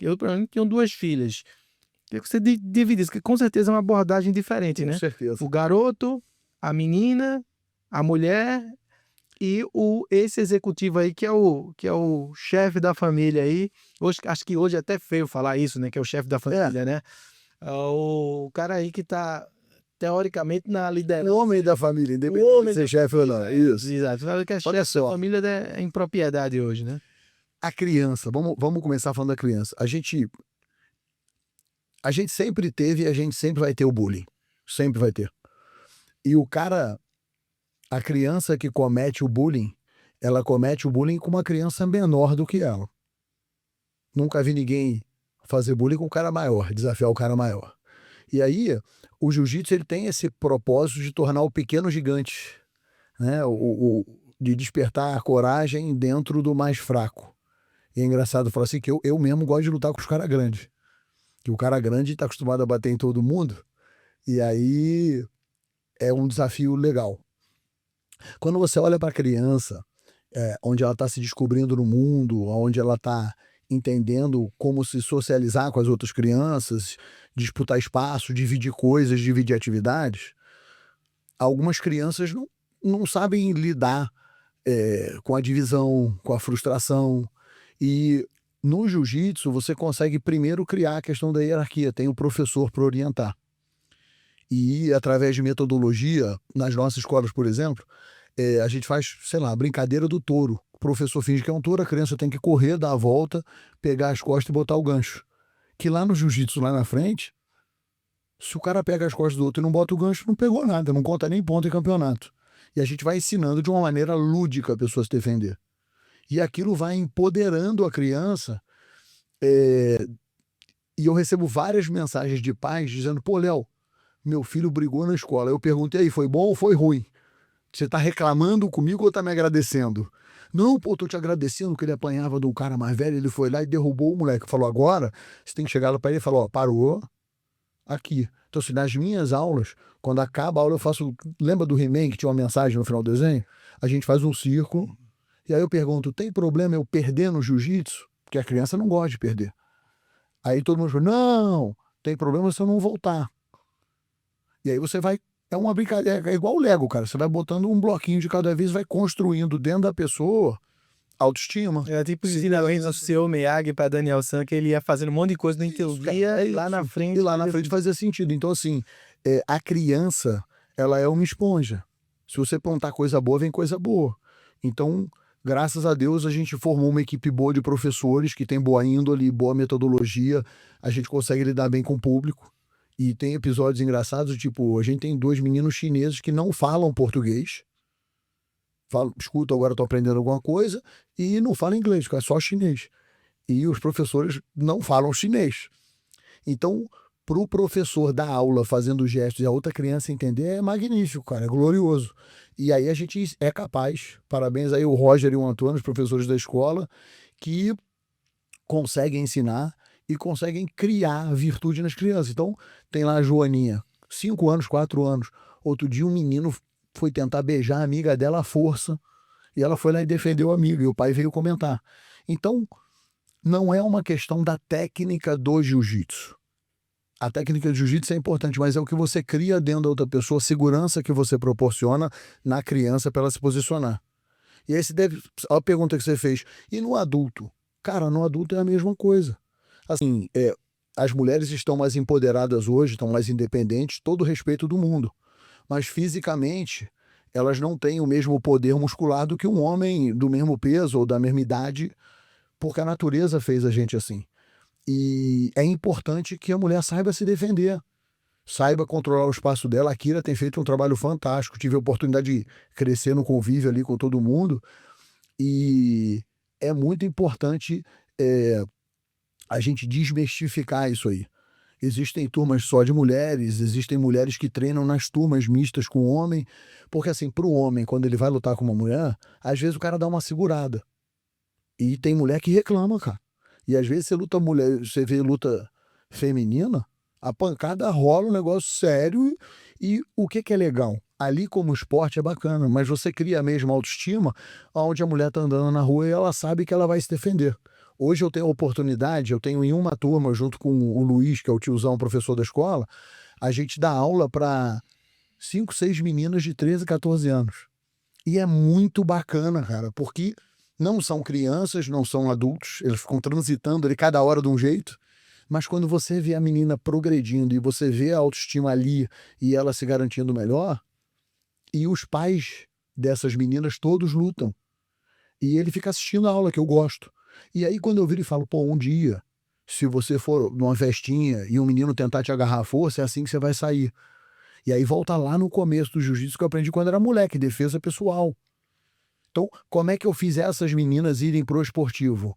Eu, pelo menos, tenho 2 filhas. Queria que você dividisse, que com certeza é uma abordagem diferente, né? Com certeza. O garoto, a menina, a mulher e esse executivo aí que é o chefe da família aí. Hoje, acho que hoje é até feio falar isso, né? Que é o chefe da família, né? É o cara aí que tá, teoricamente, na liderança. O homem da família, independente de ser chefe ou não. Isso. Exato. Fala que é chefe da família é impropriedade hoje, né? A criança, vamos começar falando da criança. A gente sempre teve e a gente sempre vai ter o bullying. Sempre vai ter. E a criança que comete o bullying, ela comete o bullying com uma criança menor do que ela. Nunca vi ninguém fazer bullying com um cara maior, desafiar o cara maior. E aí, o jiu-jitsu ele tem esse propósito de tornar o pequeno gigante, né? De despertar a coragem dentro do mais fraco. E é engraçado falar assim que eu mesmo gosto de lutar com os caras grandes. Que o cara grande está acostumado a bater em todo mundo. E aí é um desafio legal. Quando você olha para a criança, onde ela está se descobrindo no mundo, onde ela está entendendo como se socializar com as outras crianças, disputar espaço, dividir coisas, dividir atividades, algumas crianças não sabem lidar com a divisão, com a frustração. E no jiu-jitsu você consegue primeiro criar a questão da hierarquia, tem o professor para orientar. E através de metodologia, nas nossas escolas, por exemplo, a gente faz, sei lá, a brincadeira do touro. O professor finge que é um touro, a criança tem que correr, dar a volta, pegar as costas e botar o gancho. Que lá no jiu-jitsu, lá na frente, se o cara pega as costas do outro e não bota o gancho, não pegou nada, não conta nem ponto em campeonato. E a gente vai ensinando de uma maneira lúdica a pessoa se defender. E aquilo vai empoderando a criança. E eu recebo várias mensagens de pais dizendo: pô, Léo, meu filho brigou na escola. Eu perguntei aí, foi bom ou foi ruim? Você tá reclamando comigo ou tá me agradecendo? Não, pô, tô te agradecendo que ele apanhava de um cara mais velho, ele foi lá e derrubou o moleque. Falou, agora você tem que chegar lá pra ele e falar, ó, parou aqui. Então, assim, nas minhas aulas, quando acaba a aula, eu faço. Lembra do He-Man que tinha uma mensagem no final do desenho? A gente faz um círculo, e aí eu pergunto: tem problema eu perder no jiu-jitsu? Porque a criança não gosta de perder. Aí todo mundo fala: não, tem problema se eu não voltar. E aí você vai. É uma brincadeira, é igual o Lego, cara. Você vai botando um bloquinho de cada vez, vai construindo dentro da pessoa autoestima. É tipo ensinamento do seu Miyagi para Daniel San, que ele ia fazendo um monte de coisa, não entendia, lá na frente. E lá na frente fazia sentido. Então, assim, a criança, ela é uma esponja. Se você plantar coisa boa, vem coisa boa. Então, graças a Deus, a gente formou uma equipe boa de professores que tem boa índole, boa metodologia. A gente consegue lidar bem com o público. E tem episódios engraçados, tipo, a gente tem 2 meninos chineses que não falam português. Escuta, agora estou aprendendo alguma coisa, e não falam inglês, é só chinês. E os professores não falam chinês. Então, para o professor dar aula fazendo gestos e a outra criança entender, é magnífico, cara, é glorioso. E aí a gente é capaz, parabéns aí o Roger e o Antônio, os professores da escola, que conseguem ensinar e conseguem criar virtude nas crianças. Então, tem lá a Joaninha, 5 anos, 4 anos. Outro dia um menino foi tentar beijar a amiga dela à força, e ela foi lá e defendeu a amiga, e o pai veio comentar. Então, não é uma questão da técnica do jiu-jitsu. A técnica de jiu-jitsu é importante, mas é o que você cria dentro da outra pessoa, a segurança que você proporciona na criança para ela se posicionar. E aí a pergunta que você fez, e no adulto? Cara, no adulto é a mesma coisa. Assim, as mulheres estão mais empoderadas hoje, estão mais independentes, todo o respeito do mundo. Mas fisicamente, elas não têm o mesmo poder muscular do que um homem do mesmo peso ou da mesma idade, porque a natureza fez a gente assim. E é importante que a mulher saiba se defender, saiba controlar o espaço dela. A Kira tem feito um trabalho fantástico, tive a oportunidade de crescer no convívio ali com todo mundo, e é muito importante a gente desmistificar isso aí. Existem turmas só de mulheres, existem mulheres que treinam nas turmas mistas com o homem, porque assim, pro homem, quando ele vai lutar com uma mulher, às vezes o cara dá uma segurada. E tem mulher que reclama, cara. E às vezes você vê luta feminina, a pancada rola, um negócio sério, e o que é legal? Ali como esporte é bacana, mas você cria a mesma autoestima onde a mulher tá andando na rua e ela sabe que ela vai se defender. Hoje eu tenho a oportunidade, eu tenho em uma turma, junto com o Luiz, que é o tiozão, professor da escola, a gente dá aula para 5, 6 meninas de 13, 14 anos. E é muito bacana, cara, porque não são crianças, não são adultos, eles ficam transitando ali cada hora de um jeito, mas quando você vê a menina progredindo e você vê a autoestima ali e ela se garantindo melhor, e os pais dessas meninas todos lutam. E ele fica assistindo a aula, que eu gosto. E aí quando eu viro e falo, pô, um dia, se você for numa festinha e um menino tentar te agarrar à força, é assim que você vai sair. E aí volta lá no começo do jiu-jitsu que eu aprendi quando era moleque, defesa pessoal. Então, como é que eu fiz essas meninas irem pro esportivo?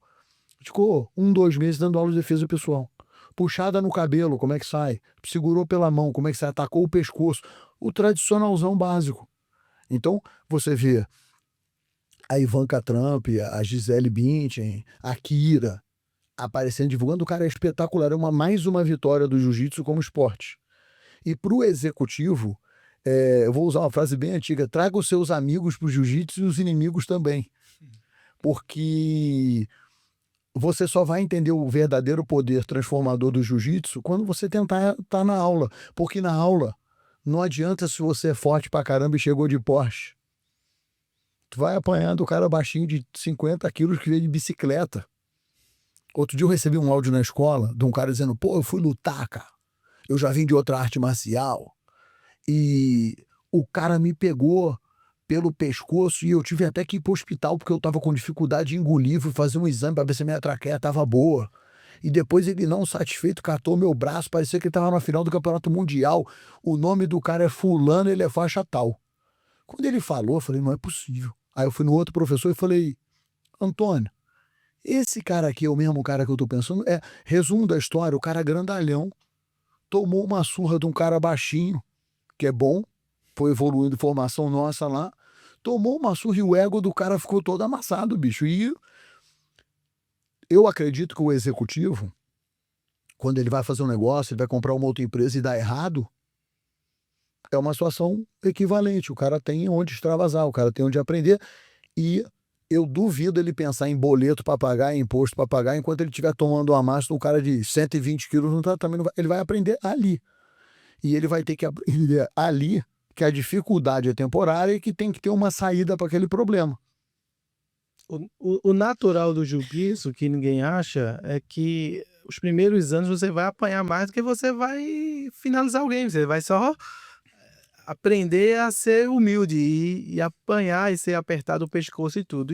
Ficou 1, 2 meses dando aula de defesa pessoal. Puxada no cabelo, como é que sai? Segurou pela mão, como é que sai? Atacou o pescoço. O tradicionalzão básico. Então, você vê a Ivanka Trump, a Gisele Bündchen, a Kira aparecendo, divulgando. O cara é espetacular. É mais uma vitória do jiu-jitsu como esporte. E pro executivo, eu vou usar uma frase bem antiga: traga os seus amigos pro jiu-jitsu e os inimigos também. Porque você só vai entender o verdadeiro poder transformador do jiu-jitsu quando você tentar estar na aula. Porque na aula, não adianta se você é forte pra caramba e chegou de Porsche. Tu vai apanhando o cara baixinho de 50 quilos que veio de bicicleta. Outro dia eu recebi um áudio na escola de um cara dizendo, pô, eu fui lutar, cara. Eu já vim de outra arte marcial. E o cara me pegou pelo pescoço e eu tive até que ir pro hospital porque eu tava com dificuldade de engolir, fui fazer um exame para ver se a minha traqueia tava boa. E depois ele, não satisfeito, catou meu braço, parecia que ele tava na final do campeonato mundial. O nome do cara é fulano, ele é faixa tal. Quando ele falou, eu falei, não é possível. Aí eu fui no outro professor e falei, Antônio, esse cara aqui é o mesmo cara que eu tô pensando? Resumo da história, o cara grandalhão tomou uma surra de um cara baixinho, que é bom, foi evoluindo formação nossa lá, tomou uma surra e o ego do cara ficou todo amassado, bicho. E eu acredito que o executivo, quando ele vai fazer um negócio, ele vai comprar uma outra empresa e dá errado, é uma situação equivalente. O cara tem onde extravasar, o cara tem onde aprender. E eu duvido ele pensar em boleto para pagar, em imposto para pagar, enquanto ele estiver tomando uma massa do cara de 120 quilos no tratamento. Ele vai aprender ali. E ele vai ter que aprender ali que a dificuldade é temporária e que tem que ter uma saída para aquele problema. O natural do jiu-jitsu, que ninguém acha, é que os primeiros anos você vai apanhar mais do que você vai finalizar o game. Você vai só aprender a ser humilde e apanhar e ser apertado o pescoço e tudo.